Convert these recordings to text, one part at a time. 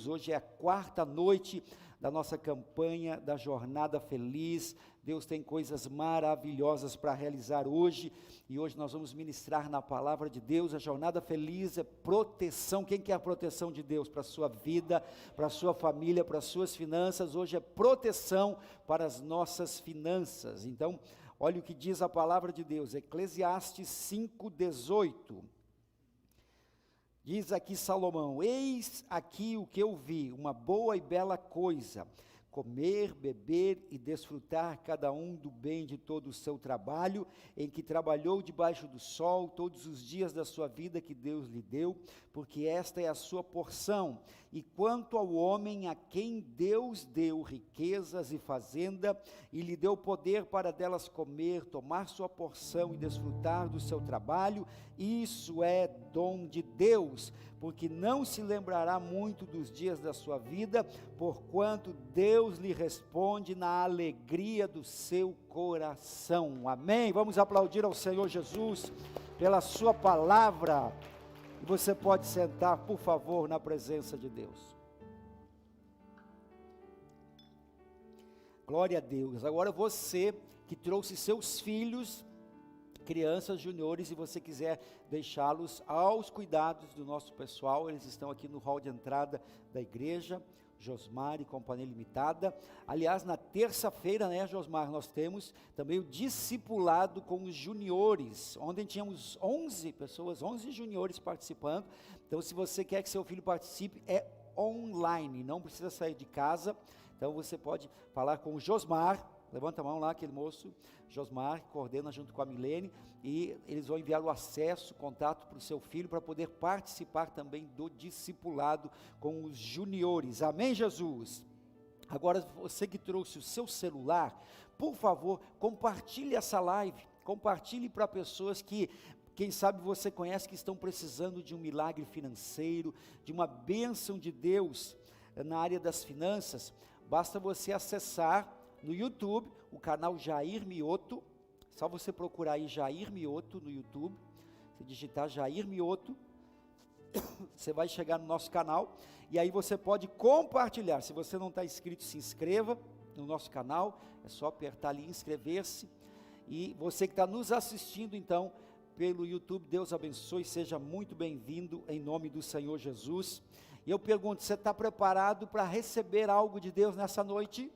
Deus. Hoje é a quarta noite da nossa campanha da Jornada Feliz. Deus tem coisas maravilhosas para realizar hoje, e hoje nós vamos ministrar na palavra de Deus. A Jornada Feliz é proteção. Quem quer a proteção de Deus para a sua vida, para a sua família, para as suas finanças? Hoje é proteção para as nossas finanças. Então, olha o que diz a palavra de Deus, Eclesiastes 5:18. Diz aqui Salomão: eis aqui o que eu vi, uma boa e bela coisa, comer, beber e desfrutar cada um do bem de todo o seu trabalho, em que trabalhou debaixo do sol todos os dias da sua vida que Deus lhe deu, porque esta é a sua porção. E quanto ao homem a quem Deus deu riquezas e fazenda, e lhe deu poder para delas comer, tomar sua porção e desfrutar do seu trabalho, isso é dom de Deus, porque não se lembrará muito dos dias da sua vida, porquanto Deus lhe responde na alegria do seu coração. Amém? Vamos aplaudir ao Senhor Jesus pela sua palavra. E você pode sentar, por favor, na presença de Deus. Glória a Deus. Agora você que trouxe seus filhos, crianças, juniores, e você quiser deixá-los aos cuidados do nosso pessoal, eles estão aqui no hall de entrada da igreja, Josmar e Companhia Limitada. Aliás, na terça-feira, né, Josmar, nós temos também o discipulado com os juniores. Ontem tínhamos 11 pessoas, 11 juniores participando. Então, se você quer que seu filho participe, é online, não precisa sair de casa. Então, você pode falar com o Josmar. Levanta a mão lá, aquele moço, Josmar, que coordena junto com a Milene, e eles vão enviar o acesso, contato para o seu filho, para poder participar também do discipulado com os juniores. Amém, Jesus? Agora, você que trouxe o seu celular, por favor, compartilhe essa live, compartilhe para pessoas que, quem sabe você conhece, que estão precisando de um milagre financeiro, de uma bênção de Deus na área das finanças. Basta você acessar no YouTube, o canal Jair Mioto, só você procurar aí Jair Mioto no YouTube, se digitar Jair Mioto, você vai chegar no nosso canal, e aí você pode compartilhar. Se você não está inscrito, se inscreva no nosso canal, é só apertar ali inscrever-se, e você que está nos assistindo então, pelo YouTube, Deus abençoe, seja muito bem-vindo em nome do Senhor Jesus. E eu pergunto, você está preparado para receber algo de Deus nessa noite?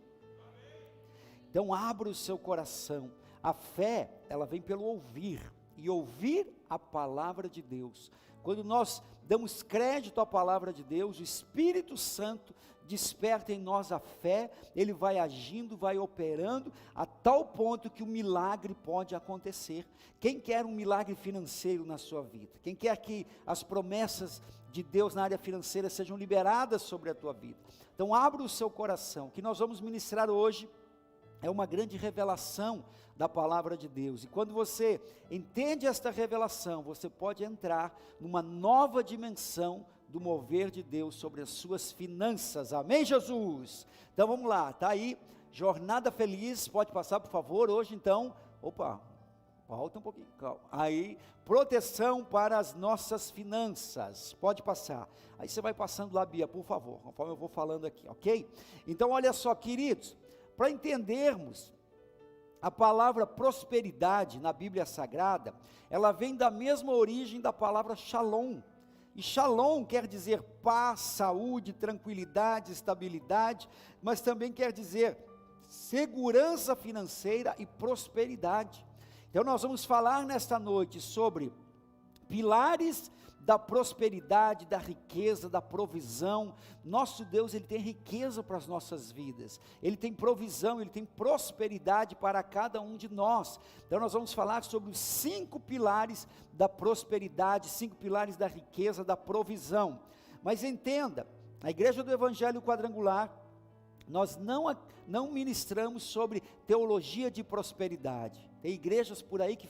Então abra o seu coração. A fé, ela vem pelo ouvir, e ouvir a palavra de Deus. Quando nós damos crédito à palavra de Deus, o Espírito Santo desperta em nós a fé, ele vai agindo, vai operando, a tal ponto que o milagre pode acontecer. Quem quer um milagre financeiro na sua vida? Quem quer que as promessas de Deus na área financeira sejam liberadas sobre a tua vida? Então abra o seu coração, que nós vamos ministrar hoje é uma grande revelação da palavra de Deus, e quando você entende esta revelação, você pode entrar numa nova dimensão do mover de Deus sobre as suas finanças. Amém, Jesus? Então vamos lá, está aí, Jornada Feliz, pode passar por favor, hoje então, volta um pouquinho, calma, aí, proteção para as nossas finanças, pode passar, aí você vai passando lá, Bia, por favor, conforme eu vou falando aqui, ok? Então olha só, queridos, para entendermos a palavra prosperidade na Bíblia Sagrada, ela vem da mesma origem da palavra shalom, e shalom quer dizer paz, saúde, tranquilidade, estabilidade, mas também quer dizer segurança financeira e prosperidade. Então nós vamos falar nesta noite sobre pilares da prosperidade, da riqueza, da provisão. Nosso Deus, ele tem riqueza para as nossas vidas, ele tem provisão, ele tem prosperidade para cada um de nós. Então nós vamos falar sobre os 5 pilares da prosperidade, 5 pilares da riqueza, da provisão. Mas entenda, a Igreja do Evangelho Quadrangular, nós não ministramos sobre teologia de prosperidade. Tem igrejas por aí que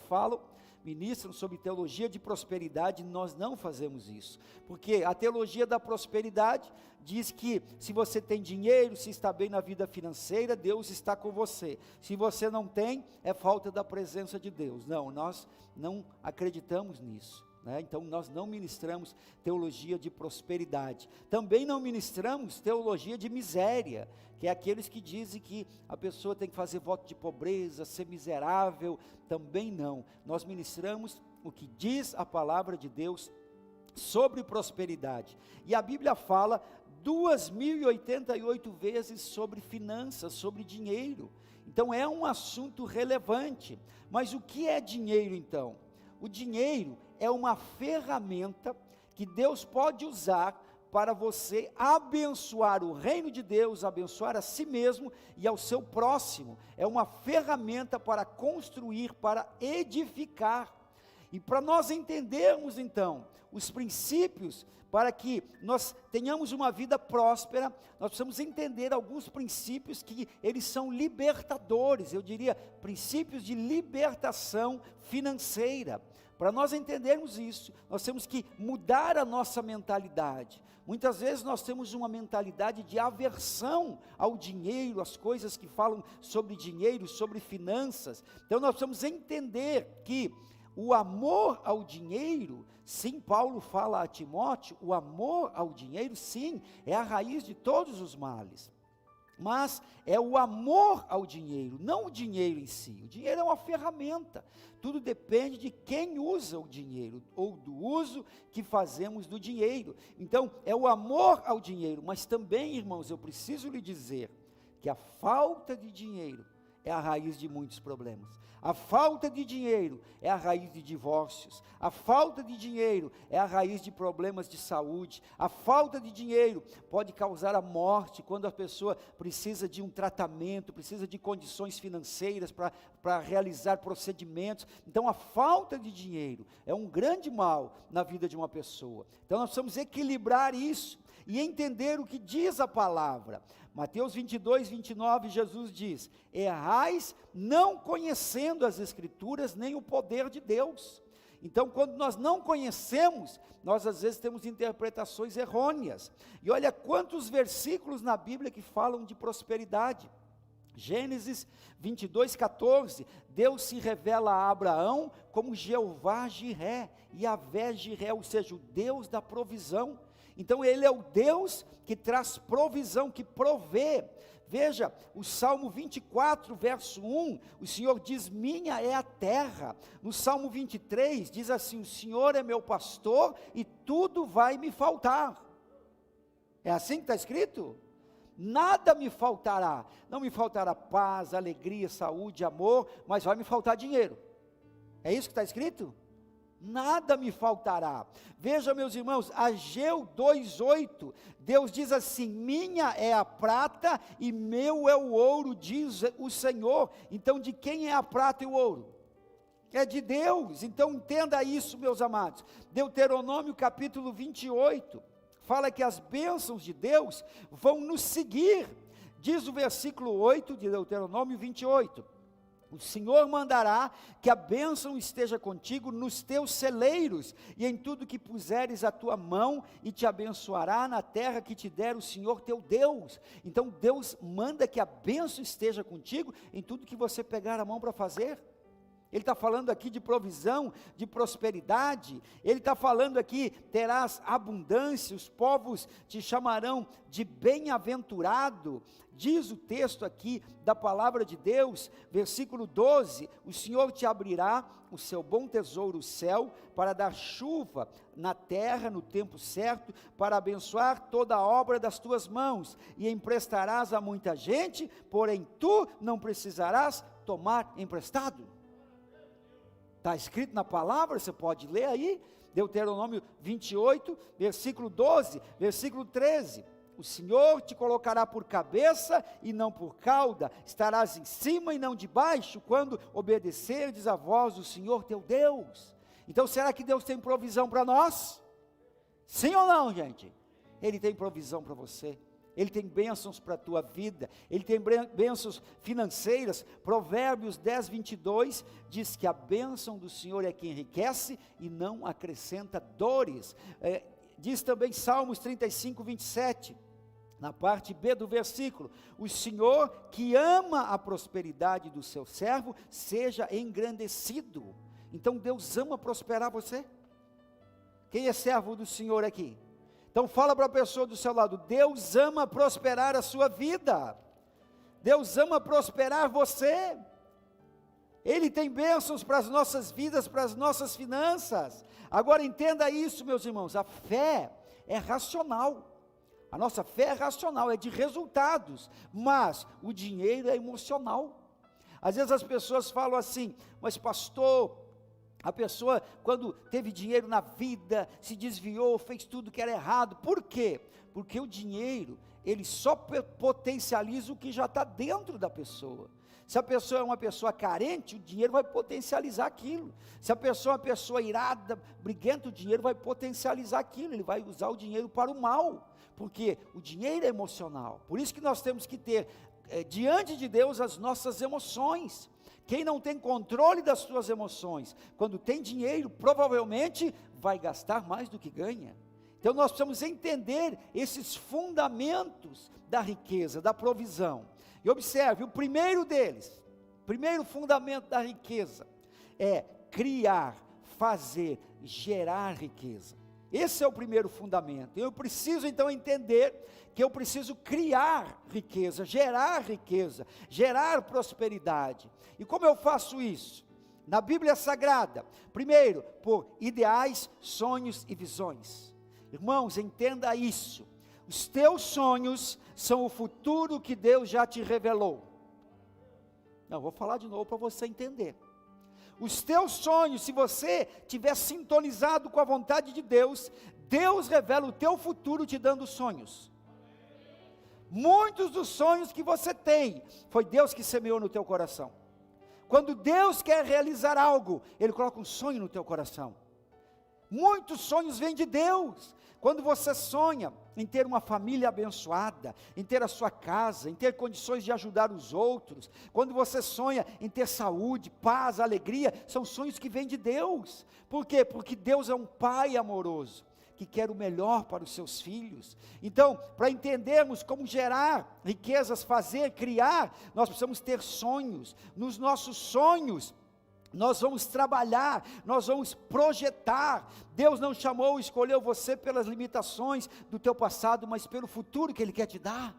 ministram sobre teologia de prosperidade. Nós não fazemos isso, porque a teologia da prosperidade diz que se você tem dinheiro, se está bem na vida financeira, Deus está com você. Se você não tem, é falta da presença de Deus. Não, nós não acreditamos nisso. né? Então nós não ministramos teologia de prosperidade, também não ministramos teologia de miséria, que é aqueles que dizem que a pessoa tem que fazer voto de pobreza, ser miserável, também não. Nós ministramos o que diz a palavra de Deus sobre prosperidade, e a Bíblia fala 2088 vezes sobre finanças, sobre dinheiro. Então é um assunto relevante. Mas o que é dinheiro então? O dinheiro é uma ferramenta que Deus pode usar para você abençoar o reino de Deus, abençoar a si mesmo e ao seu próximo. É uma ferramenta para construir, para edificar. E para nós entendermos então os princípios para que nós tenhamos uma vida próspera, nós precisamos entender alguns princípios que eles são libertadores, eu diria, princípios de libertação financeira. Para nós entendermos isso, nós temos que mudar a nossa mentalidade. Muitas vezes nós temos uma mentalidade de aversão ao dinheiro, às coisas que falam sobre dinheiro, sobre finanças. Então nós precisamos entender que o amor ao dinheiro, sim, Paulo fala a Timóteo, o amor ao dinheiro, sim, é a raiz de todos os males. Mas é o amor ao dinheiro, não o dinheiro em si. O dinheiro é uma ferramenta. Tudo depende de quem usa o dinheiro, ou do uso que fazemos do dinheiro. Então, é o amor ao dinheiro, mas também, irmãos, eu preciso lhe dizer que a falta de dinheiro é a raiz de muitos problemas. A falta de dinheiro é a raiz de divórcios. A falta de dinheiro é a raiz de problemas de saúde. A falta de dinheiro pode causar a morte quando a pessoa precisa de um tratamento, precisa de condições financeiras para realizar procedimentos. Então a falta de dinheiro é um grande mal na vida de uma pessoa. Então nós precisamos equilibrar isso e entender o que diz a palavra. Mateus 22, 29, Jesus diz: errais não conhecendo as Escrituras, nem o poder de Deus. Então, quando nós não conhecemos, nós às vezes temos interpretações errôneas. E olha quantos versículos na Bíblia que falam de prosperidade. Gênesis 22, 14, Deus se revela a Abraão como Jeová Jiré, Yahvé Jiré, ou seja, o Deus da provisão. Então ele é o Deus que traz provisão, que provê. Veja, o Salmo 24, verso 1, o Senhor diz: minha é a terra. No Salmo 23, diz assim: o Senhor é meu pastor e tudo vai me faltar. É assim que está escrito? Nada me faltará. Não me faltará paz, alegria, saúde, amor, mas vai me faltar dinheiro. É isso que está escrito? Nada me faltará. Veja, meus irmãos, Ageu 2:8, Deus diz assim: minha é a prata e meu é o ouro, diz o Senhor. Então de quem é a prata e o ouro? É de Deus. Então entenda isso, meus amados. Deuteronômio capítulo 28 fala que as bênçãos de Deus vão nos seguir. Diz o versículo 8 de Deuteronômio 28: o Senhor mandará que a bênção esteja contigo nos teus celeiros e em tudo que puseres a tua mão, e te abençoará na terra que te der o Senhor teu Deus. Então Deus manda que a bênção esteja contigo em tudo que você pegar a mão para fazer. Ele está falando aqui de provisão, de prosperidade. Ele está falando aqui: terás abundância, os povos te chamarão de bem-aventurado. Diz o texto aqui da palavra de Deus, versículo 12: o Senhor te abrirá o seu bom tesouro, o céu, para dar chuva na terra no tempo certo, para abençoar toda a obra das tuas mãos, e emprestarás a muita gente, porém tu não precisarás tomar emprestado. Está escrito na palavra, você pode ler aí, Deuteronômio 28, versículo 12, versículo 13, o Senhor te colocará por cabeça e não por cauda, estarás em cima e não de baixo, quando obedecerdes a voz do Senhor teu Deus. Então será que Deus tem provisão para nós? Sim ou não, gente? Ele tem provisão para você. Ele tem bênçãos para a tua vida, Ele tem bênçãos financeiras. Provérbios 10, 22, diz que a bênção do Senhor é que enriquece e não acrescenta dores. Diz também Salmos 35, 27, na parte B do versículo: o Senhor que ama a prosperidade do seu servo, seja engrandecido. Então Deus ama prosperar você. Quem é servo do Senhor aqui? Então fala para a pessoa do seu lado, Deus ama prosperar a sua vida. Deus ama prosperar você. Ele tem bênçãos para as nossas vidas, para as nossas finanças. Agora entenda isso, meus irmãos, a fé é racional. A nossa fé é racional, é de resultados, mas o dinheiro é emocional. Às vezes as pessoas falam assim, mas pastor, a pessoa quando teve dinheiro na vida, se desviou, fez tudo que era errado. Por quê? Porque o dinheiro, ele só potencializa o que já está dentro da pessoa. Se a pessoa é uma pessoa carente, o dinheiro vai potencializar aquilo. Se a pessoa é uma pessoa irada, briguenta, o dinheiro vai potencializar aquilo. Ele vai usar o dinheiro para o mal, porque o dinheiro é emocional. Por isso que nós temos que ter diante de Deus as nossas emoções. Quem não tem controle das suas emoções, quando tem dinheiro, provavelmente vai gastar mais do que ganha. Então nós precisamos entender esses fundamentos da riqueza, da provisão. E observe, o primeiro deles, primeiro fundamento da riqueza, é criar, fazer, gerar riqueza. Esse é o primeiro fundamento. Eu preciso então entender que eu preciso criar riqueza, gerar prosperidade. E como eu faço isso? Na Bíblia Sagrada, primeiro, por ideais, sonhos e visões. Irmãos, entenda isso. Os teus sonhos são o futuro que Deus já te revelou. Não, vou falar de novo para você entender. Os teus sonhos, se você estiver sintonizado com a vontade de Deus, Deus revela o teu futuro te dando sonhos. Muitos dos sonhos que você tem, foi Deus que semeou no teu coração. Quando Deus quer realizar algo, Ele coloca um sonho no teu coração. Muitos sonhos vêm de Deus. Quando você sonha em ter uma família abençoada, em ter a sua casa, em ter condições de ajudar os outros, quando você sonha em ter saúde, paz, alegria, são sonhos que vêm de Deus. Por quê? Porque Deus é um Pai amoroso, que quer o melhor para os seus filhos. Então, para entendermos como gerar riquezas, fazer, criar, nós precisamos ter sonhos. Nos nossos sonhos, nós vamos trabalhar, nós vamos projetar. Deus não chamou, escolheu você pelas limitações do teu passado, mas pelo futuro que Ele quer te dar.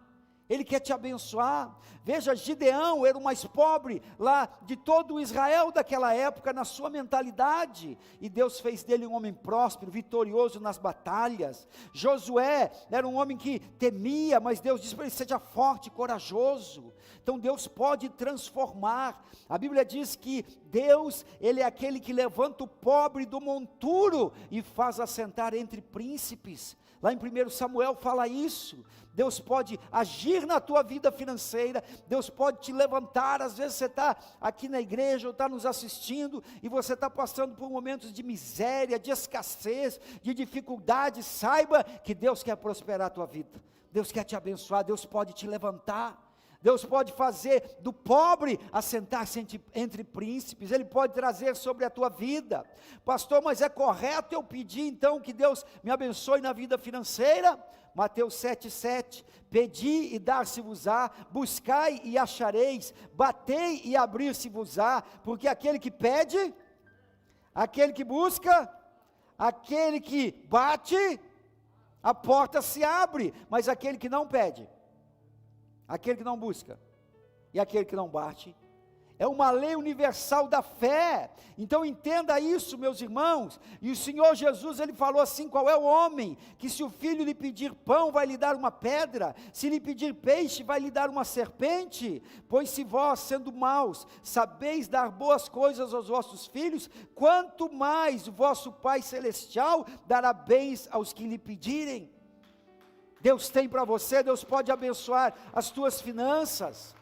Ele quer te abençoar. Veja, Gideão era o mais pobre lá de todo o Israel daquela época, na sua mentalidade, e Deus fez dele um homem próspero, vitorioso nas batalhas. Josué era um homem que temia, mas Deus disse para ele, seja forte e corajoso. Então Deus pode transformar. A Bíblia diz que Deus, Ele é aquele que levanta o pobre do monturo e faz assentar entre príncipes. Lá em 1 Samuel fala isso. Deus pode agir na tua vida financeira, Deus pode te levantar. Às vezes você está aqui na igreja ou está nos assistindo e você está passando por momentos de miséria, de escassez, de dificuldade. Saiba que Deus quer prosperar a tua vida, Deus quer te abençoar, Deus pode te levantar. Deus pode fazer do pobre assentar-se entre príncipes, Ele pode trazer sobre a tua vida. Pastor, mas é correto eu pedir então que Deus me abençoe na vida financeira? Mateus 7,7, pedi e dar-se-vos-á, buscai e achareis, batei e abrir-se-vos-á, porque aquele que pede, aquele que busca, aquele que bate, a porta se abre, mas aquele que não pede, aquele que não busca e aquele que não bate, é uma lei universal da fé. Então entenda isso, meus irmãos. E o Senhor Jesus, Ele falou assim, qual é o homem, que se o filho lhe pedir pão, vai lhe dar uma pedra, se lhe pedir peixe, vai lhe dar uma serpente? Pois se vós, sendo maus, sabeis dar boas coisas aos vossos filhos, quanto mais o vosso Pai Celestial dará bens aos que lhe pedirem. Deus tem para você, Deus pode abençoar as tuas finanças.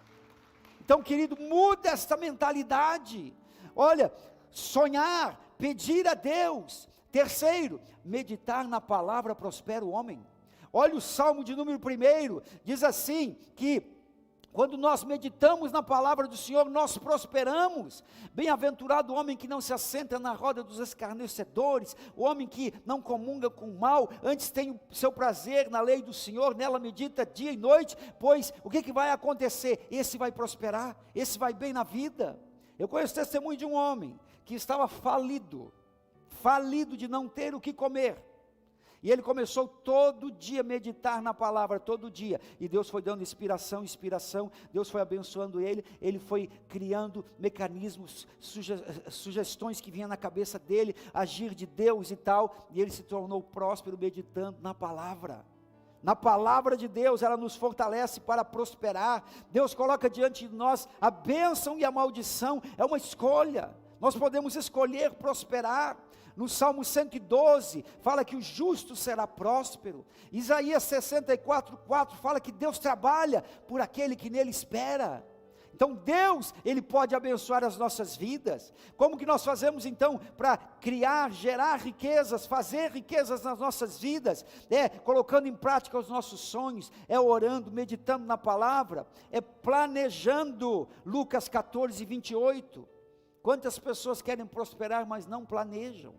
Então, querido, muda esta mentalidade. Olha, sonhar, pedir a Deus. Terceiro, meditar na palavra prospera o homem. Olha o Salmo de número 1, diz assim, que quando nós meditamos na palavra do Senhor, nós prosperamos. Bem-aventurado o homem que não se assenta na roda dos escarnecedores, o homem que não comunga com o mal, antes tem o seu prazer na lei do Senhor, nela medita dia e noite, pois o que vai acontecer? Esse vai prosperar, esse vai bem na vida. Eu conheço o testemunho de um homem que estava falido, falido de não ter o que comer. E ele começou todo dia a meditar na palavra, todo dia. E Deus foi dando inspiração, Deus foi abençoando ele. Ele foi criando mecanismos, sugestões que vinham na cabeça dele, agir de Deus e tal. E ele se tornou próspero meditando na palavra. Na palavra de Deus, ela nos fortalece para prosperar. Deus coloca diante de nós a bênção e a maldição. É uma escolha. Nós podemos escolher prosperar. No Salmo 112, fala que o justo será próspero. Isaías 64:4 fala que Deus trabalha por aquele que nele espera. Então Deus, Ele pode abençoar as nossas vidas. Como que nós fazemos então para criar, gerar riquezas, fazer riquezas nas nossas vidas? É colocando em prática os nossos sonhos, é orando, meditando na palavra, é planejando. Lucas 14:28. Quantas pessoas querem prosperar, mas não planejam?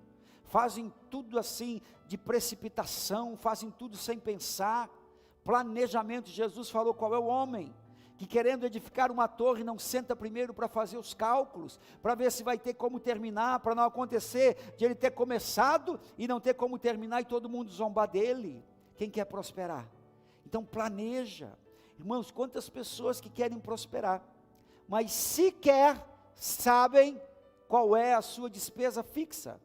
Fazem tudo assim, de precipitação, fazem tudo sem pensar. Planejamento. Jesus falou: qual é o homem que querendo edificar uma torre não senta primeiro para fazer os cálculos, para ver se vai ter como terminar, para não acontecer de ele ter começado e não ter como terminar e todo mundo zombar dele? Quem quer prosperar? Então planeja. Irmãos, quantas pessoas que querem prosperar, mas sequer sabem qual é a sua despesa fixa.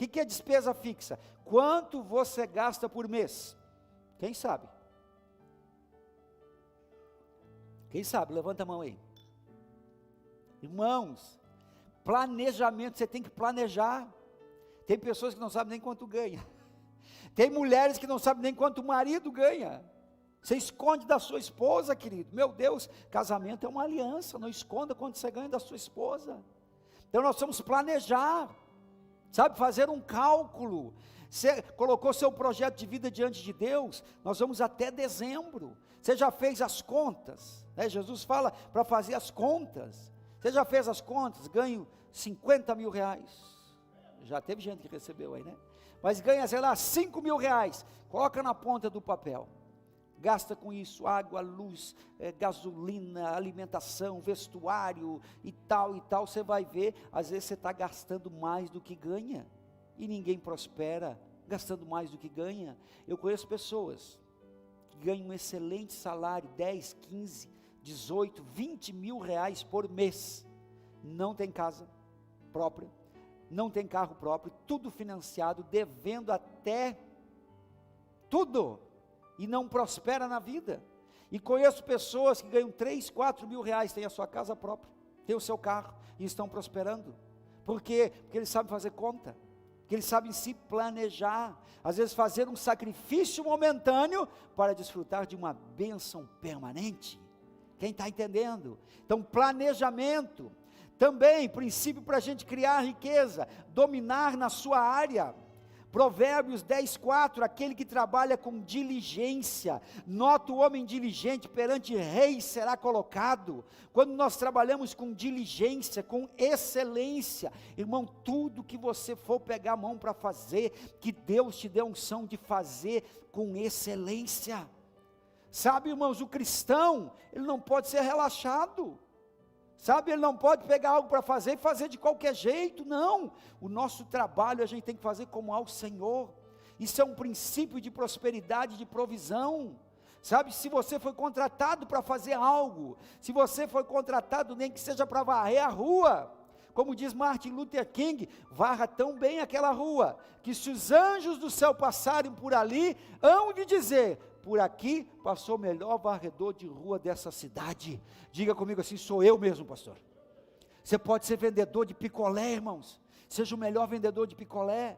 O que é despesa fixa? Quanto você gasta por mês? Quem sabe? Quem sabe? Levanta a mão aí. Irmãos, planejamento, você tem que planejar. Tem pessoas que não sabem nem quanto ganha. Tem mulheres que não sabem nem quanto o marido ganha. Você esconde da sua esposa, querido. Meu Deus, casamento é uma aliança. Não esconda quanto você ganha da sua esposa. Então nós vamos planejar. Sabe, fazer um cálculo. Você colocou seu projeto de vida diante de Deus, nós vamos até dezembro. Você já fez as contas, né? Jesus fala para fazer as contas. Você já fez as contas? Ganho 50 mil reais. Já teve gente que recebeu aí, né? Mas ganha, sei lá, 5 mil reais. Coloca na ponta do papel. Gasta com isso, água, luz, gasolina, alimentação, vestuário e tal, você vai ver, às vezes você está gastando mais do que ganha, e ninguém prospera, gastando mais do que ganha. Eu conheço pessoas, que ganham um excelente salário, 10, 15, 18, 20 mil reais por mês, não tem casa própria, não tem carro próprio, tudo financiado, devendo até tudo, e não prospera na vida. E conheço pessoas que ganham 3, 4 mil reais, têm a sua casa própria, têm o seu carro, e estão prosperando. Por quê? Porque eles sabem fazer conta, porque eles sabem se planejar, às vezes fazer um sacrifício momentâneo, para desfrutar de uma bênção permanente. Quem está entendendo? Então planejamento, também princípio para a gente criar riqueza, dominar na sua área. Provérbios 10:4, aquele que trabalha com diligência, nota o homem diligente, perante reis será colocado. Quando nós trabalhamos com diligência, com excelência, irmão, tudo que você for pegar a mão para fazer, que Deus te dê unção de fazer com excelência. Sabe, irmãos, o cristão, ele não pode ser relaxado. Sabe, ele não pode pegar algo para fazer e fazer de qualquer jeito, não. O nosso trabalho a gente tem que fazer como ao Senhor. Isso é um princípio de prosperidade, de provisão. Sabe, se você foi contratado para fazer algo, se você foi contratado nem que seja para varrer a rua, como diz Martin Luther King, varra tão bem aquela rua, que se os anjos do céu passarem por ali, hão de dizer: por aqui passou o melhor varredor de rua dessa cidade. Diga comigo assim: sou eu mesmo, pastor. Você pode ser vendedor de picolé, irmãos, seja o melhor vendedor de picolé,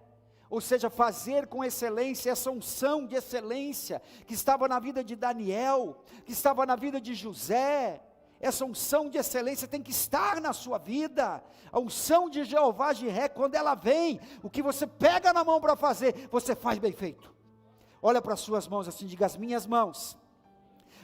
ou seja, fazer com excelência, essa unção de excelência, que estava na vida de Daniel, que estava na vida de José. Essa unção de excelência tem que estar na sua vida. A unção de Jeová Jiré, quando ela vem, o que você pega na mão para fazer, você faz bem feito. Olha para as suas mãos assim, diga: as minhas mãos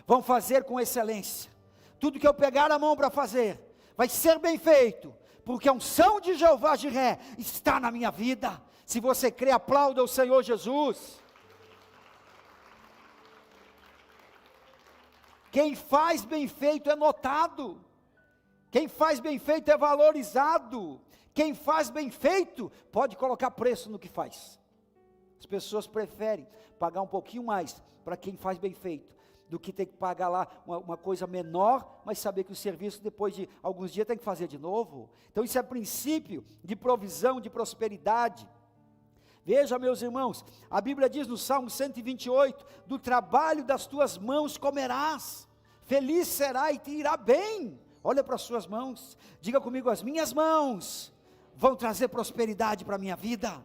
vão fazer com excelência. Tudo que eu pegar na mão para fazer, vai ser bem feito, porque a unção de Jeová Jiré está na minha vida. Se você crê, aplauda o Senhor Jesus. Quem faz bem feito é notado. Quem faz bem feito é valorizado. Quem faz bem feito, pode colocar preço no que faz. As pessoas preferem pagar um pouquinho mais para quem faz bem feito, do que ter que pagar lá uma coisa menor, mas saber que o serviço depois de alguns dias tem que fazer de novo. Então isso é princípio de provisão, de prosperidade. Veja, meus irmãos, a Bíblia diz no Salmo 128, do trabalho das tuas mãos comerás, feliz será e te irá bem. Olha para as suas mãos, diga comigo, as minhas mãos vão trazer prosperidade para a minha vida.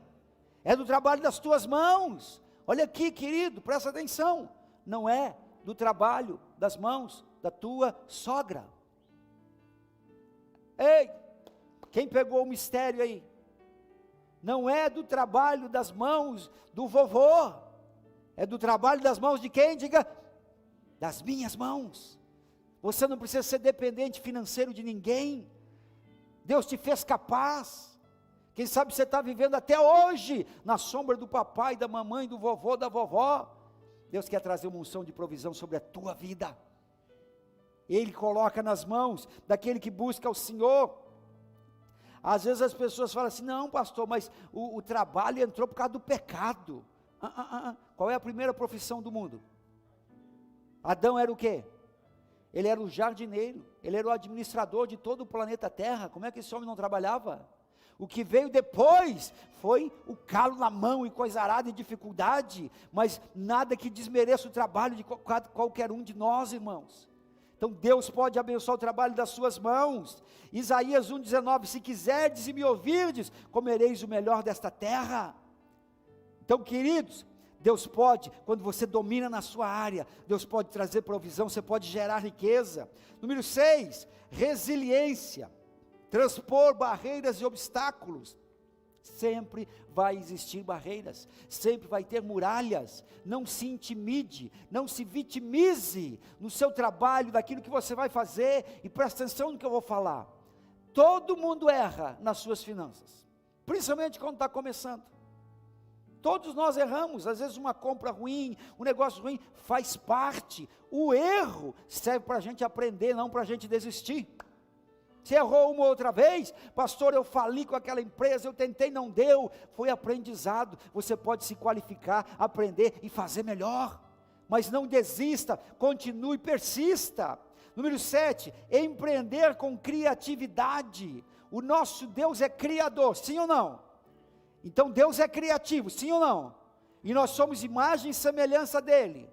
É do trabalho das tuas mãos. Olha aqui, querido, presta atenção, não é do trabalho das mãos da tua sogra. Ei, quem pegou o mistério aí? Não é do trabalho das mãos do vovô, é do trabalho das mãos de quem? Diga, das minhas mãos. Você não precisa ser dependente financeiro de ninguém. Deus te fez capaz. Quem sabe você está vivendo até hoje na sombra do papai, da mamãe, do vovô, da vovó. Deus quer trazer uma unção de provisão sobre a tua vida. Ele coloca nas mãos daquele que busca o Senhor. Às vezes as pessoas falam assim, não pastor, mas o trabalho entrou por causa do pecado. Qual é a primeira profissão do mundo? Adão era o quê? Ele era o jardineiro, ele era o administrador de todo o planeta Terra. Como é que esse homem não trabalhava? O que veio depois foi o calo na mão e coisa arada e dificuldade, mas nada que desmereça o trabalho de qualquer um de nós, irmãos. Então Deus pode abençoar o trabalho das suas mãos. Isaías 1,19, se quiserdes e me ouvirdes, comereis o melhor desta terra. Então, queridos, Deus pode, quando você domina na sua área, Deus pode trazer provisão, você pode gerar riqueza. Número 6, resiliência. Transpor barreiras e obstáculos. Sempre vai existir barreiras, sempre vai ter muralhas. Não se intimide, não se vitimize no seu trabalho, daquilo que você vai fazer, e presta atenção no que eu vou falar. Todo mundo erra nas suas finanças, principalmente quando está começando. Todos nós erramos, às vezes uma compra ruim, um negócio ruim, faz parte. O erro serve para a gente aprender, não para a gente desistir. Você errou uma outra vez, pastor, eu fali com aquela empresa, eu tentei, não deu, foi aprendizado. Você pode se qualificar, aprender e fazer melhor, mas não desista, continue, persista. Número 7, empreender com criatividade. O nosso Deus é criador, sim ou não? Então Deus é criativo, sim ou não? E nós somos imagem e semelhança dele.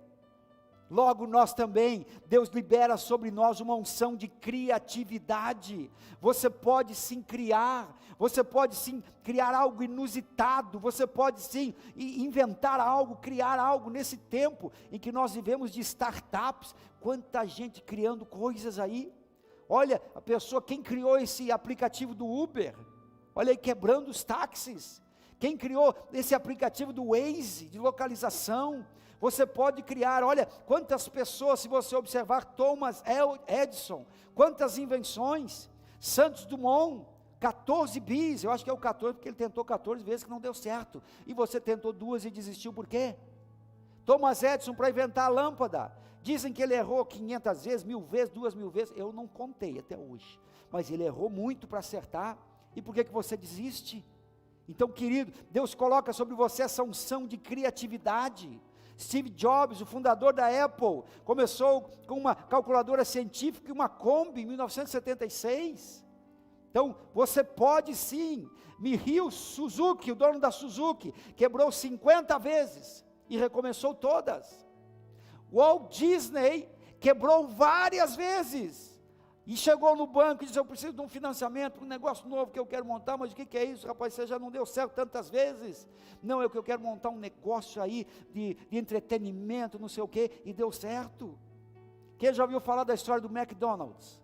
Logo nós também, Deus libera sobre nós uma unção de criatividade. Você pode sim criar, você pode sim criar algo inusitado, você pode sim inventar algo, criar algo nesse tempo em que nós vivemos de startups. Quanta gente criando coisas aí. Olha, a pessoa, quem criou esse aplicativo do Uber, olha aí, quebrando os táxis. Quem criou esse aplicativo do Waze, de localização. Você pode criar, olha, quantas pessoas, se você observar, Thomas Edison, quantas invenções, Santos Dumont, 14 bis, eu acho que é o 14, porque ele tentou 14 vezes que não deu certo, e você tentou 2 e desistiu, por quê? Thomas Edison, para inventar a lâmpada, dizem que ele errou 500 vezes, 1000 vezes, 2000 vezes, eu não contei até hoje, mas ele errou muito para acertar. E por que você desiste? Então, querido, Deus coloca sobre você essa unção de criatividade. Steve Jobs, o fundador da Apple, começou com uma calculadora científica e uma Kombi em 1976. Então, você pode sim. Michio Suzuki, o dono da Suzuki, quebrou 50 vezes e recomeçou todas. Walt Disney quebrou várias vezes e chegou no banco e disse, eu preciso de um financiamento, um negócio novo que eu quero montar. Mas o que é isso, rapaz, você já não deu certo tantas vezes. Não, é que eu quero montar um negócio aí de entretenimento, não sei o que, e deu certo. Quem já ouviu falar da história do McDonald's?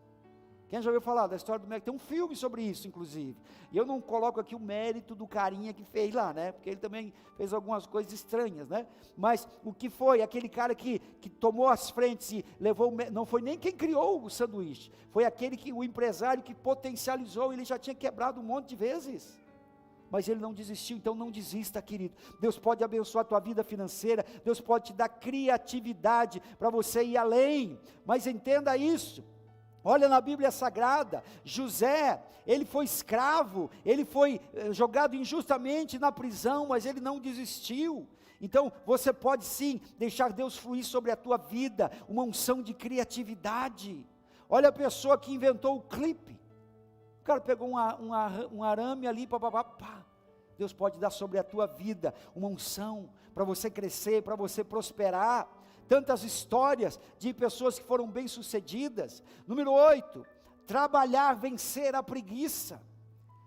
Quem já ouviu falar da história do McDonald's? Tem um filme sobre isso, inclusive. E eu não coloco aqui o mérito do carinha que fez lá, né? Porque ele também fez algumas coisas estranhas, né? Mas o que foi? Aquele cara que tomou as frentes e levou, não foi nem quem criou o sanduíche, foi o empresário que potencializou, ele já tinha quebrado um monte de vezes. Mas ele não desistiu, então não desista, querido. Deus pode abençoar a tua vida financeira, Deus pode te dar criatividade para você ir além. Mas entenda isso. Olha na Bíblia Sagrada, José, ele foi escravo, ele foi jogado injustamente na prisão, mas ele não desistiu. Então, você pode sim deixar Deus fluir sobre a tua vida, uma unção de criatividade. Olha a pessoa que inventou o clipe. O cara pegou um arame ali, pá. Deus pode dar sobre a tua vida uma unção, para você crescer, para você prosperar. Tantas histórias de pessoas que foram bem-sucedidas. Número 8, trabalhar, vencer a preguiça.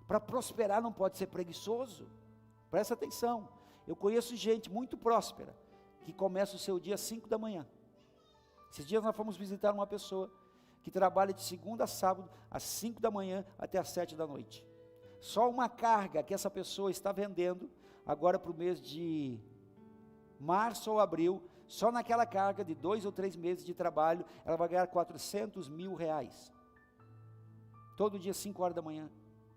Para prosperar não pode ser preguiçoso. Presta atenção, eu conheço gente muito próspera, que começa o seu dia às 5 da manhã. Esses dias nós fomos visitar uma pessoa, que trabalha de segunda a sábado, às 5 da manhã até às 7 da noite. Só uma carga que essa pessoa está vendendo, agora para o mês de março ou abril, só naquela carga de 2 ou 3 meses de trabalho, ela vai ganhar 400 mil reais. Todo dia 5 horas da manhã.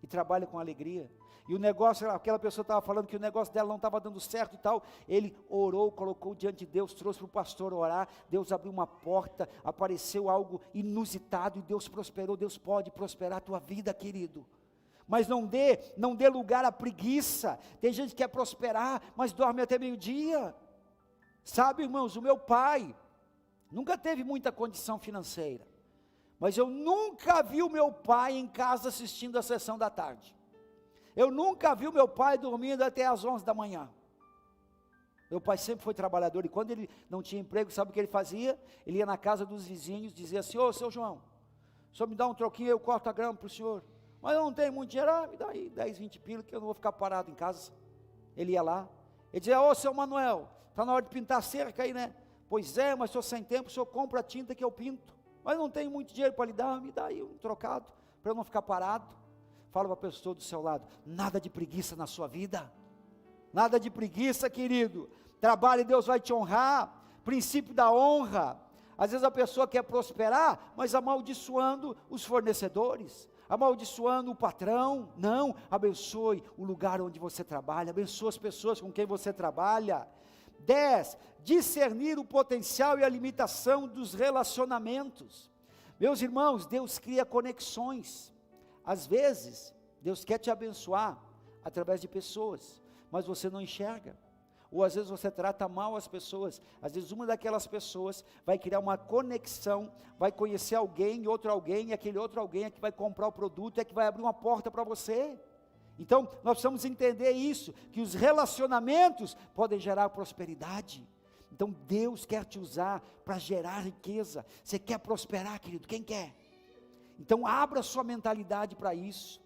E trabalha com alegria. E o negócio, aquela pessoa estava falando que o negócio dela não estava dando certo e tal. Ele orou, colocou diante de Deus, trouxe para o pastor orar. Deus abriu uma porta, apareceu algo inusitado e Deus prosperou. Deus pode prosperar a tua vida, querido. Mas não dê lugar à preguiça. Tem gente que quer prosperar, mas dorme até meio-dia. Sabe, irmãos, o meu pai nunca teve muita condição financeira, mas eu nunca vi o meu pai em casa assistindo a sessão da tarde. Eu nunca vi o meu pai dormindo até as 11 da manhã. Meu pai sempre foi trabalhador, e quando ele não tinha emprego, sabe o que ele fazia? Ele ia na casa dos vizinhos, dizia assim: ô, seu João, o senhor me dá um troquinho, eu corto a grama para o senhor. Mas eu não tenho muito dinheiro, me dá aí 10, 20 pila, que eu não vou ficar parado em casa. Ele ia lá, ele dizia: ô, seu Manuel, está na hora de pintar a cerca aí, né? Pois é, mas estou sem tempo, o senhor compra a tinta que eu pinto. Mas não tenho muito dinheiro para lhe dar, me dá aí um trocado, para eu não ficar parado. Fala para a pessoa do seu lado: nada de preguiça na sua vida. Nada de preguiça, querido. Trabalhe, Deus vai te honrar. Princípio da honra. Às vezes a pessoa quer prosperar, mas amaldiçoando os fornecedores, amaldiçoando o patrão. Não, abençoe o lugar onde você trabalha, abençoe as pessoas com quem você trabalha. 10, discernir o potencial e a limitação dos relacionamentos. Meus irmãos, Deus cria conexões. Às vezes, Deus quer te abençoar através de pessoas, mas você não enxerga. Ou às vezes você trata mal as pessoas. Às vezes uma daquelas pessoas vai criar uma conexão, vai conhecer alguém, e aquele outro alguém é que vai comprar o produto, é que vai abrir uma porta para você. Então, nós precisamos entender isso, que os relacionamentos podem gerar prosperidade. Então, Deus quer te usar para gerar riqueza. Você quer prosperar, querido? Quem quer? Então, abra sua mentalidade para isso.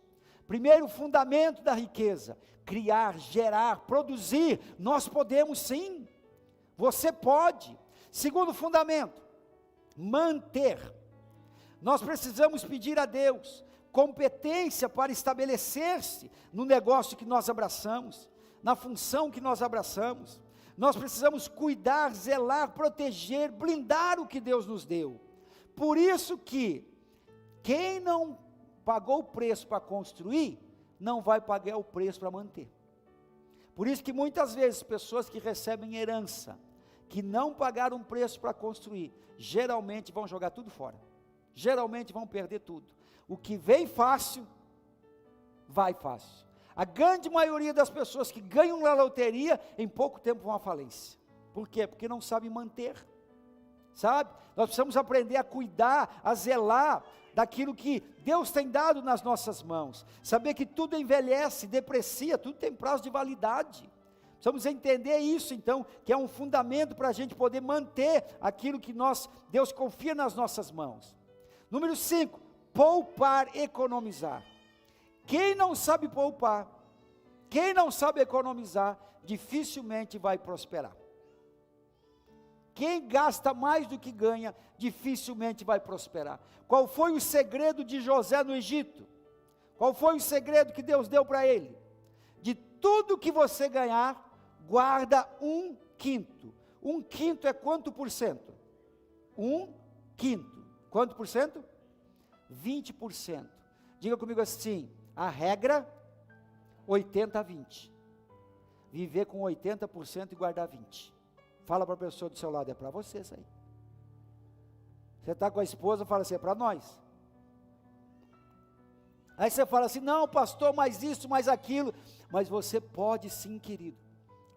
Primeiro fundamento da riqueza: criar, gerar, produzir. Nós podemos sim, você pode. Segundo fundamento: manter. Nós precisamos pedir a Deus competência para estabelecer-se no negócio que nós abraçamos, na função que nós abraçamos. Nós precisamos cuidar, zelar, proteger, blindar o que Deus nos deu. Por isso que quem não pagou o preço para construir, não vai pagar o preço para manter. Por isso que muitas vezes pessoas que recebem herança, que não pagaram preço para construir, geralmente vão jogar tudo fora. Geralmente vão perder tudo. O que vem fácil, vai fácil. A grande maioria das pessoas que ganham na loteria, em pouco tempo vão à falência. Por quê? Porque não sabem manter. Sabe? Nós precisamos aprender a cuidar, a zelar daquilo que Deus tem dado nas nossas mãos. Saber que tudo envelhece, deprecia, tudo tem prazo de validade. Precisamos entender isso então, que é um fundamento para a gente poder manter aquilo que Deus confia nas nossas mãos. Número 5, poupar, economizar. Quem não sabe poupar, quem não sabe economizar, dificilmente vai prosperar. Quem gasta mais do que ganha, dificilmente vai prosperar. Qual foi o segredo de José no Egito? Qual foi o segredo que Deus deu para ele? De tudo que você ganhar, guarda 1/5. 1/5 é quanto por cento? 1/5. Quanto por cento? 20%. Diga comigo assim: a regra, 80-20. Viver com 80% e guardar 20%. Fala para a pessoa do seu lado: é para você isso aí. Você está com a esposa, fala assim: é para nós. Aí você fala assim, não pastor, mais isso, mais aquilo, mas você pode sim, querido.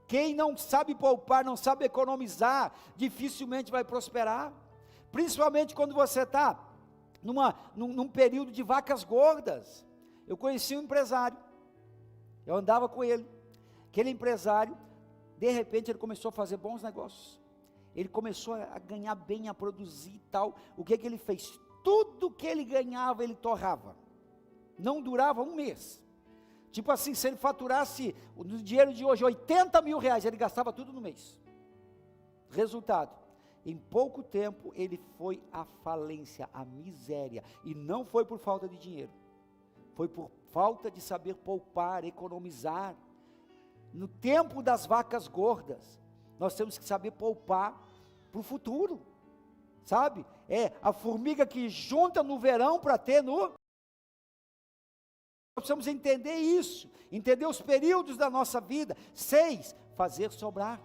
Quem não sabe poupar, não sabe economizar, dificilmente vai prosperar, principalmente quando você está num período de vacas gordas. Eu conheci um empresário, eu andava com ele, aquele empresário, de repente ele começou a fazer bons negócios, ele começou a ganhar bem, a produzir e tal. O que ele fez? Tudo que ele ganhava, ele torrava, não durava um mês. Tipo assim, se ele faturasse no dinheiro de hoje 80 mil reais, ele gastava tudo no mês. Resultado, em pouco tempo ele foi à falência, à miséria, e não foi por falta de dinheiro, foi por falta de saber poupar, economizar. No tempo das vacas gordas, nós temos que saber poupar para o futuro, sabe? É a formiga que junta no verão para ter no... Nós precisamos entender isso, entender os períodos da nossa vida. 6, fazer sobrar.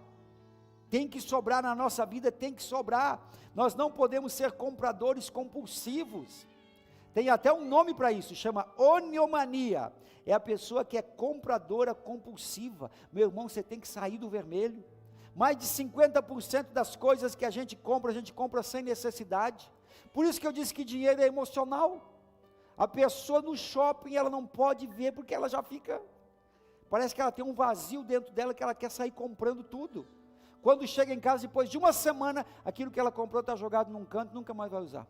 Tem que sobrar na nossa vida, tem que sobrar. Nós não podemos ser compradores compulsivos. Tem até um nome para isso, chama oniomania. É a pessoa que é compradora compulsiva. Meu irmão, você tem que sair do vermelho. Mais de 50% das coisas que a gente compra sem necessidade. Por isso que eu disse que dinheiro é emocional. A pessoa no shopping, ela não pode ver, porque ela já fica, parece que ela tem um vazio dentro dela, que ela quer sair comprando tudo. Quando chega em casa, depois de uma semana, aquilo que ela comprou está jogado num canto, nunca mais vai usar.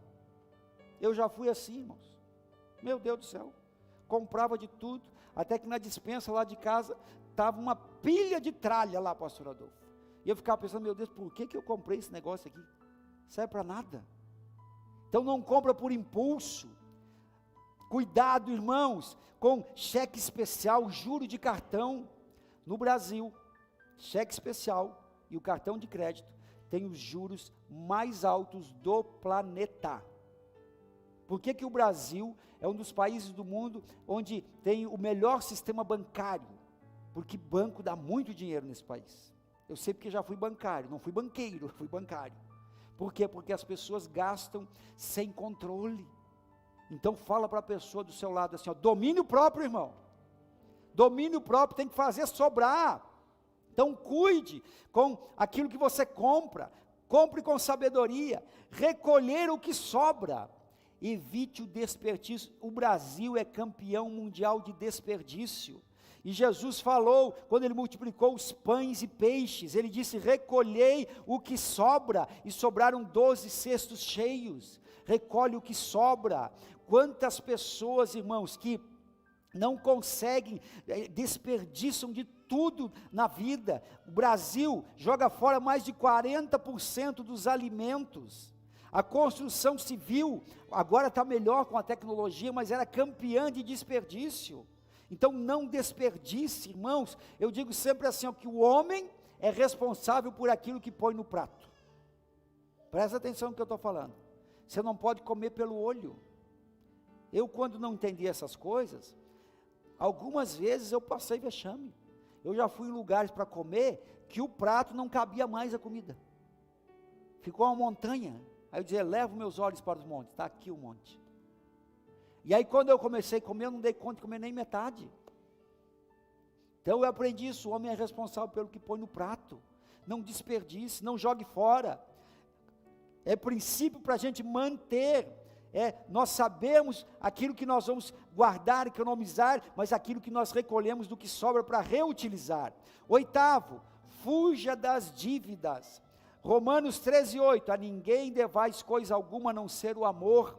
Eu já fui assim, irmãos, meu Deus do céu, comprava de tudo, até que na despensa lá de casa, estava uma pilha de tralha lá, pastor Adolfo, e eu ficava pensando, meu Deus, por que eu comprei esse negócio aqui? Serve para nada. Então não compra por impulso. Cuidado, irmãos, com cheque especial, juro de cartão. No Brasil, cheque especial e o cartão de crédito tem os juros mais altos do planeta. Por que o Brasil é um dos países do mundo onde tem o melhor sistema bancário? Porque banco dá muito dinheiro nesse país. Eu sei porque já fui bancário, não fui banqueiro, fui bancário. Por quê? Porque as pessoas gastam sem controle. Então fala para a pessoa do seu lado assim, ó, domínio próprio, irmão. Domínio próprio, tem que fazer sobrar. Então cuide com aquilo que você compra. Compre com sabedoria. Recolher o que sobra. Evite o desperdício. O Brasil é campeão mundial de desperdício. E Jesus falou, quando ele multiplicou os pães e peixes, ele disse, recolhei o que sobra, e sobraram 12 cestos cheios. Recolhe o que sobra. Quantas pessoas, irmãos, que não conseguem, desperdiçam de tudo na vida. O Brasil joga fora mais de 40% dos alimentos. A construção civil, agora está melhor com a tecnologia, mas era campeã de desperdício. Então não desperdice, irmãos. Eu digo sempre assim, ó, que o homem é responsável por aquilo que põe no prato. Presta atenção no que eu estou falando. Você não pode comer pelo olho. Eu, quando não entendi essas coisas, algumas vezes eu passei vexame. Eu já fui em lugares para comer, que o prato não cabia mais a comida. Ficou uma montanha. Aí eu dizia, levo meus olhos para os montes. Está aqui o monte. E aí quando eu comecei a comer, eu não dei conta de comer nem metade. Então eu aprendi isso, o homem é responsável pelo que põe no prato. Não desperdice, não jogue fora. É princípio para a gente manter. Nós sabemos aquilo que nós vamos guardar, economizar, mas aquilo que nós recolhemos do que sobra para reutilizar. 8º, fuja das dívidas. Romanos 13:8, a ninguém devais coisa alguma a não ser o amor.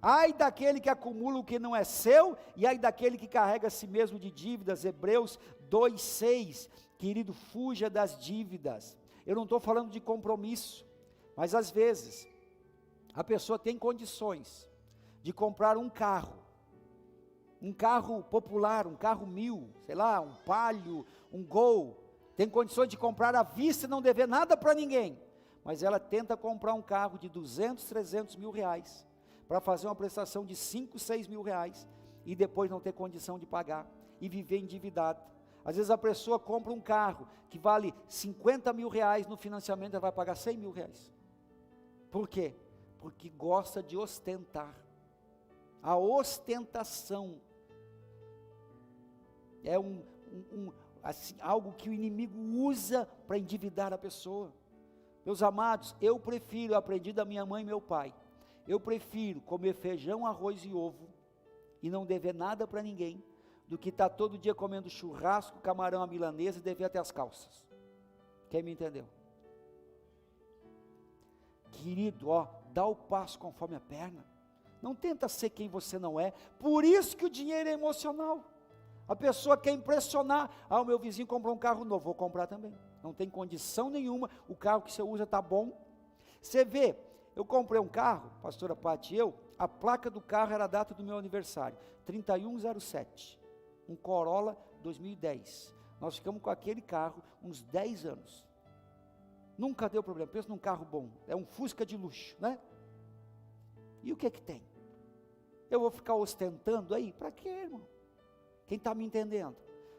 Ai daquele que acumula o que não é seu, e ai daquele que carrega a si mesmo de dívidas. Hebreus 2:6, querido, fuja das dívidas. Eu não estou falando de compromisso, mas às vezes, a pessoa tem condições de comprar um carro popular, um carro 1000, sei lá, um Palio, um Gol, tem condições de comprar à vista e não dever nada para ninguém, mas ela tenta comprar um carro de 200, 300 mil reais, para fazer uma prestação de 5, 6 mil reais, e depois não ter condição de pagar, e viver endividado. Às vezes a pessoa compra um carro, que vale 50 mil reais, no financiamento ela vai pagar 100 mil reais, por quê? Porque gosta de ostentar. A ostentação é assim, algo que o inimigo usa para endividar a pessoa. Meus amados, eu aprendi da minha mãe e meu pai, eu prefiro comer feijão, arroz e ovo, e não dever nada para ninguém, do que estar todo dia comendo churrasco, camarão à milanesa e dever até as calças. Quem me entendeu? Querido, dá o passo conforme a perna, não tenta ser quem você não é. Por isso que o dinheiro é emocional. A pessoa quer impressionar, o meu vizinho comprou um carro novo, vou comprar também. Não tem condição nenhuma, o carro que você usa está bom. Você vê, eu comprei um carro, pastora Pati e eu, a placa do carro era a data do meu aniversário, 3107, um Corolla 2010, nós ficamos com aquele carro uns 10 anos, nunca deu problema. Pensa num carro bom, é um Fusca de luxo, né? E o que tem? Eu vou ficar ostentando aí? Para quê, irmão? Quem está me entendendo?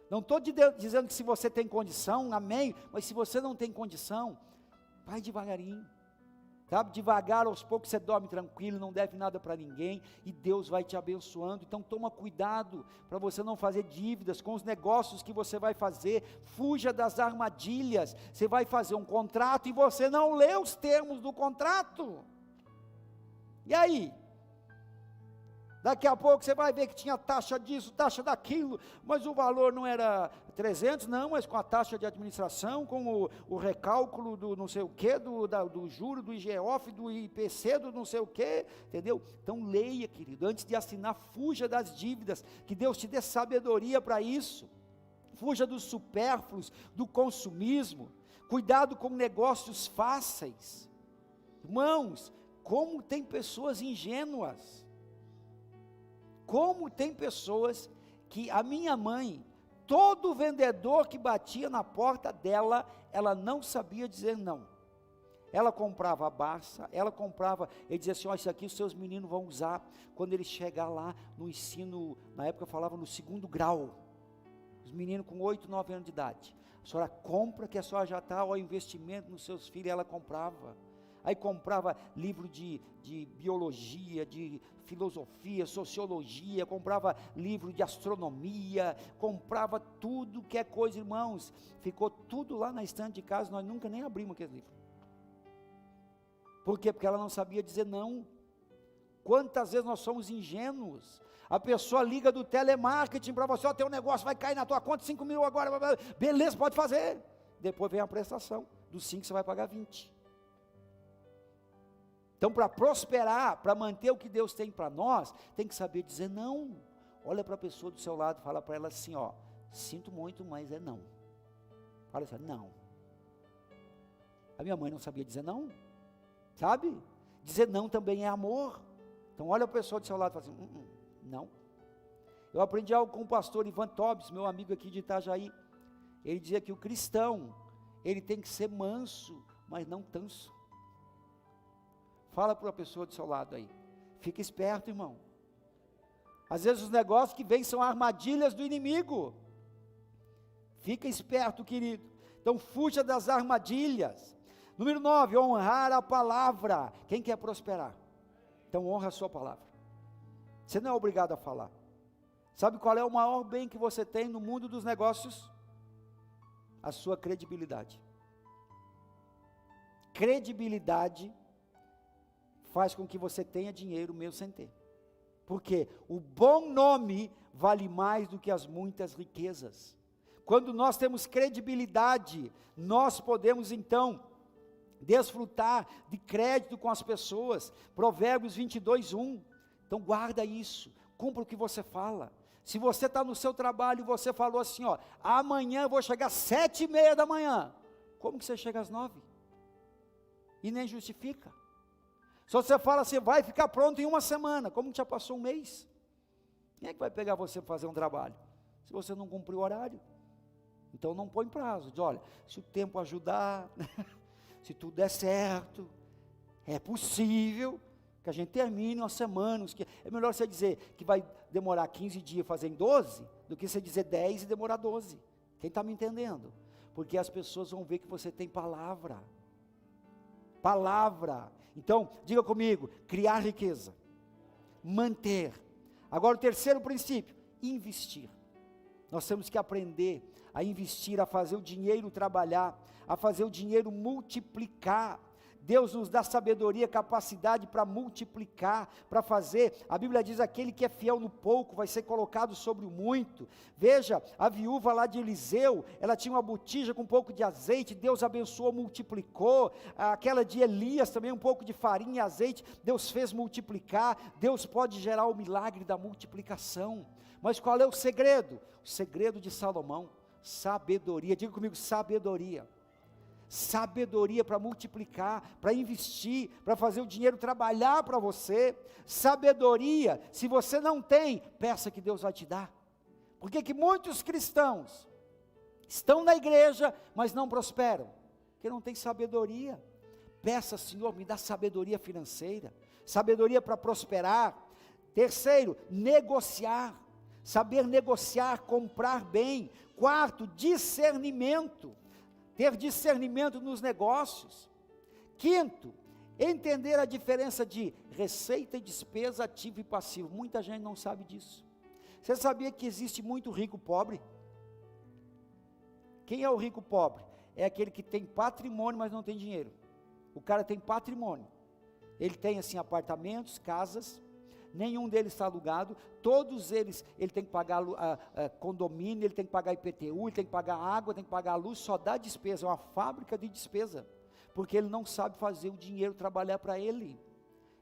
Não estou dizendo que se você tem condição, amém, mas se você não tem condição, vai devagarinho, sabe, devagar, aos poucos você dorme tranquilo, não deve nada para ninguém, e Deus vai te abençoando. Então toma cuidado, para você não fazer dívidas com os negócios que você vai fazer, fuja das armadilhas. Você vai fazer um contrato, e você não lê os termos do contrato, e aí? Daqui a pouco você vai ver que tinha taxa disso, taxa daquilo, mas o valor não era 300, não, mas com a taxa de administração, com o recálculo do não sei o que, do juro, do IGOF, do IPC, do não sei o que, entendeu? Então leia, querido, antes de assinar, fuja das dívidas, que Deus te dê sabedoria para isso, fuja dos supérfluos, do consumismo, cuidado com negócios fáceis. Irmãos, como tem pessoas ingênuas, como tem pessoas que, a minha mãe, todo vendedor que batia na porta dela, ela não sabia dizer não. Ela comprava a Barça, ela comprava, ele dizia assim, isso aqui os seus meninos vão usar, quando eles chegar lá no ensino, na época falava no 2º grau, os meninos com 8, 9 anos de idade, a senhora compra que a senhora já está, o investimento nos seus filhos, ela comprava. Aí comprava livro de biologia, de filosofia, sociologia, comprava livro de astronomia, comprava tudo que é coisa, irmãos, ficou tudo lá na estante de casa, nós nunca nem abrimos aquele livro. Por quê? Porque ela não sabia dizer não. Quantas vezes nós somos ingênuos? A pessoa liga do telemarketing para você, teu negócio vai cair na tua conta, 5 mil agora, beleza, pode fazer. Depois vem a prestação, dos 5 você vai pagar 20. Então, para prosperar, para manter o que Deus tem para nós, tem que saber dizer não. Olha para a pessoa do seu lado, fala para ela assim, sinto muito, mas é não. Fala assim, não. A minha mãe não sabia dizer não, sabe? Dizer não também é amor. Então, olha a pessoa do seu lado e fala assim, não. Eu aprendi algo com o pastor Ivan Tobes, meu amigo aqui de Itajaí. Ele dizia que o cristão, ele tem que ser manso, mas não tanso. Fala para a pessoa do seu lado aí, fica esperto, irmão. Às vezes os negócios que vêm são armadilhas do inimigo. Fica esperto, querido. Então fuja das armadilhas. Número 9, honrar a palavra. Quem quer prosperar? Então honra a sua palavra. Você não é obrigado a falar. Sabe qual é o maior bem que você tem no mundo dos negócios? A sua credibilidade. Credibilidade faz com que você tenha dinheiro mesmo sem ter. Porque o bom nome vale mais do que as muitas riquezas. Quando nós temos credibilidade, nós podemos então desfrutar de crédito com as pessoas. Provérbios 22:1. Então guarda isso, cumpra o que você fala. Se você está no seu trabalho e você falou assim, amanhã eu vou chegar às 7:30 da manhã. Como que você chega às 9? E nem justifica. Se você fala assim, vai ficar pronto em 1 semana, como que já passou um mês? Quem é que vai pegar você para fazer um trabalho? Se você não cumpriu o horário. Então não põe prazo, diz, olha, se o tempo ajudar, se tudo der certo, é possível que a gente termine 1 semana. É melhor você dizer que vai demorar 15 dias fazer em 12, do que você dizer 10 e demorar 12. Quem está me entendendo? Porque as pessoas vão ver que você tem palavra. Palavra. Então, diga comigo, criar riqueza, manter, Agora o terceiro princípio, investir. Nós temos que aprender a investir, a fazer o dinheiro trabalhar, a fazer o dinheiro multiplicar. Deus nos dá sabedoria, capacidade para multiplicar, para fazer. A Bíblia diz: aquele que é fiel no pouco vai ser colocado sobre o muito. Veja, a viúva lá de Eliseu, ela tinha uma botija com um pouco de azeite, Deus abençoou, multiplicou. Aquela de Elias também, um pouco de farinha e azeite, Deus fez multiplicar. Deus pode gerar o milagre da multiplicação. Mas qual é o segredo? O segredo de Salomão: sabedoria. Diga comigo: sabedoria. Sabedoria para multiplicar, para investir, para fazer o dinheiro trabalhar para você. Sabedoria, se você não tem, peça que Deus vai te dar. Porque que muitos cristãos estão na igreja, mas não prosperam? Porque não tem sabedoria. Peça: Senhor, me dá sabedoria financeira, sabedoria para prosperar. Terceiro, negociar, saber negociar, comprar bem. Quarto, discernimento, ter discernimento nos negócios. Quinto, entender a diferença de receita e despesa, ativo e passivo. Muita gente não sabe disso. Você sabia que existe muito rico pobre? Quem é o rico pobre? É aquele que tem patrimônio, mas não tem dinheiro. O cara tem patrimônio, ele tem assim apartamentos, casas, nenhum deles está alugado, todos eles, ele tem que pagar condomínio, ele tem que pagar IPTU, ele tem que pagar água, tem que pagar luz, só dá despesa, é uma fábrica de despesa, porque ele não sabe fazer o dinheiro trabalhar para ele.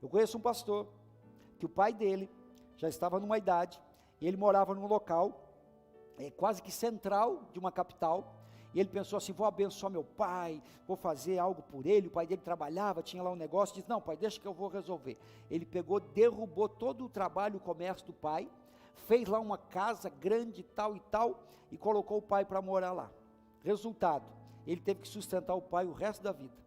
Eu conheço um pastor, que o pai dele já estava numa idade, e ele morava num local, quase que central de uma capital, e ele pensou assim: vou abençoar meu pai, vou fazer algo por ele. O pai dele trabalhava, tinha lá um negócio, disse: não pai, deixa que eu vou resolver. Ele pegou, derrubou todo o trabalho, o comércio do pai, fez lá uma casa grande e tal, e colocou o pai para morar lá. Resultado, ele teve que sustentar o pai o resto da vida.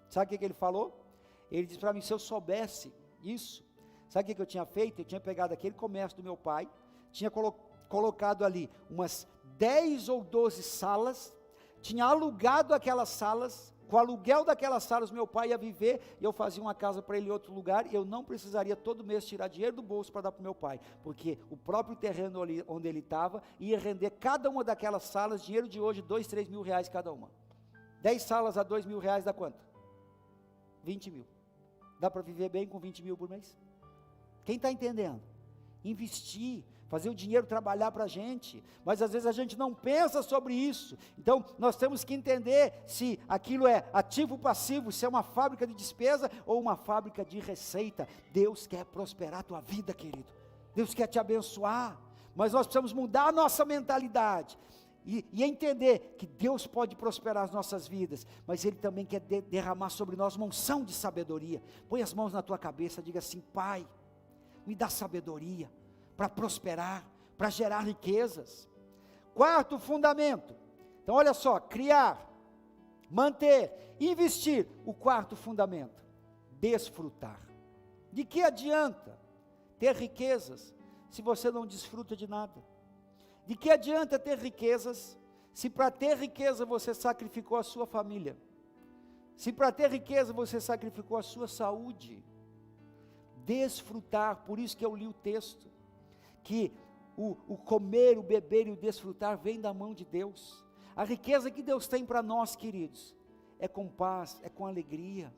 Sabe o que ele falou? Ele disse para mim: se eu soubesse isso, sabe o que eu tinha feito? Eu tinha pegado aquele comércio do meu pai, tinha colocado ali umas 10 ou 12 salas, tinha alugado aquelas salas, com o aluguel daquelas salas meu pai ia viver, e eu fazia uma casa para ele em outro lugar, e eu não precisaria todo mês tirar dinheiro do bolso para dar para o meu pai, porque o próprio terreno ali onde ele estava, ia render cada uma daquelas salas, dinheiro de hoje, 2, 3 mil reais cada uma. 10 salas a 2 mil reais dá quanto? 20 mil. Dá para viver bem com 20 mil por mês? Quem está entendendo? Investir, fazer o dinheiro trabalhar para a gente, mas às vezes a gente não pensa sobre isso. Então nós temos que entender se aquilo é ativo ou passivo, se é uma fábrica de despesa ou uma fábrica de receita. Deus quer prosperar a tua vida, querido, Deus quer te abençoar, mas nós precisamos mudar a nossa mentalidade e entender que Deus pode prosperar as nossas vidas, mas Ele também quer derramar sobre nós uma unção de sabedoria. Põe as mãos na tua cabeça, diga assim: Pai, me dá sabedoria para prosperar, para gerar riquezas. Quarto fundamento, então olha só: criar, manter, investir. O quarto fundamento, desfrutar. De que adianta ter riquezas se você não desfruta de nada? De que adianta ter riquezas se para ter riqueza você sacrificou a sua família? Se para ter riqueza você sacrificou a sua saúde? Desfrutar, por isso que eu li o texto, que o comer, o beber e o desfrutar vem da mão de Deus. A riqueza que Deus tem para nós, queridos, é com paz, é com alegria,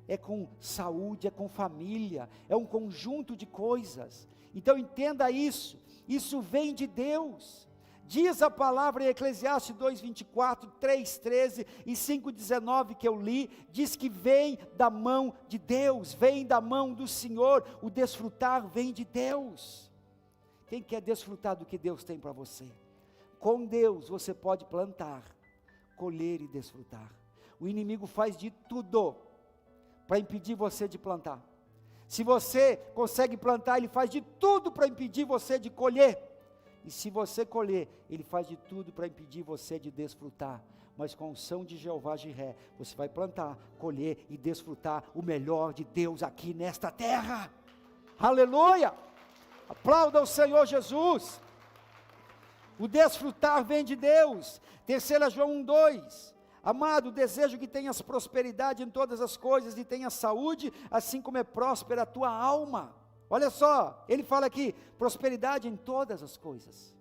é com saúde, é com família, é um conjunto de coisas. Então entenda isso, isso vem de Deus. Diz a palavra em Eclesiastes 2:24, 3:13 e 5:19 que eu li, diz que vem da mão de Deus, vem da mão do Senhor. O desfrutar vem de Deus. Quem quer desfrutar do que Deus tem para você? Com Deus você pode plantar, colher e desfrutar. O inimigo faz de tudo para impedir você de plantar. Se você consegue plantar, ele faz de tudo para impedir você de colher. E se você colher, ele faz de tudo para impedir você de desfrutar. Mas com a unção de Jeová Jiré, você vai plantar, colher e desfrutar o melhor de Deus aqui nesta terra. Aleluia! Aplauda o Senhor Jesus. O desfrutar vem de Deus. 3 João 1:2. Amado, desejo que tenhas prosperidade em todas as coisas e tenhas saúde, assim como é próspera a tua alma. Olha só, ele fala aqui, prosperidade em todas as coisas,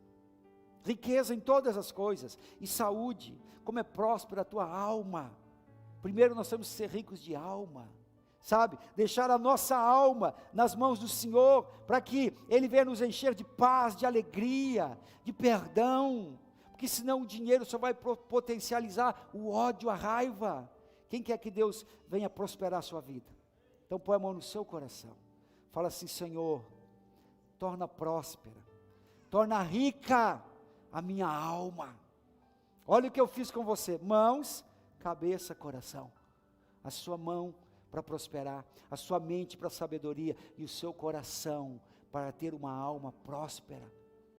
riqueza em todas as coisas, e saúde, como é próspera a tua alma. Primeiro nós temos que ser ricos de alma, sabe, deixar a nossa alma nas mãos do Senhor, para que Ele venha nos encher de paz, de alegria, de perdão, porque senão o dinheiro só vai potencializar o ódio, a raiva. Quem quer que Deus venha prosperar a sua vida? Então põe a mão no seu coração, fala assim: Senhor, torna próspera, torna rica a minha alma. Olha o que eu fiz com você, mãos, cabeça, coração, a sua mão para prosperar, a sua mente para sabedoria, e o seu coração para ter uma alma próspera.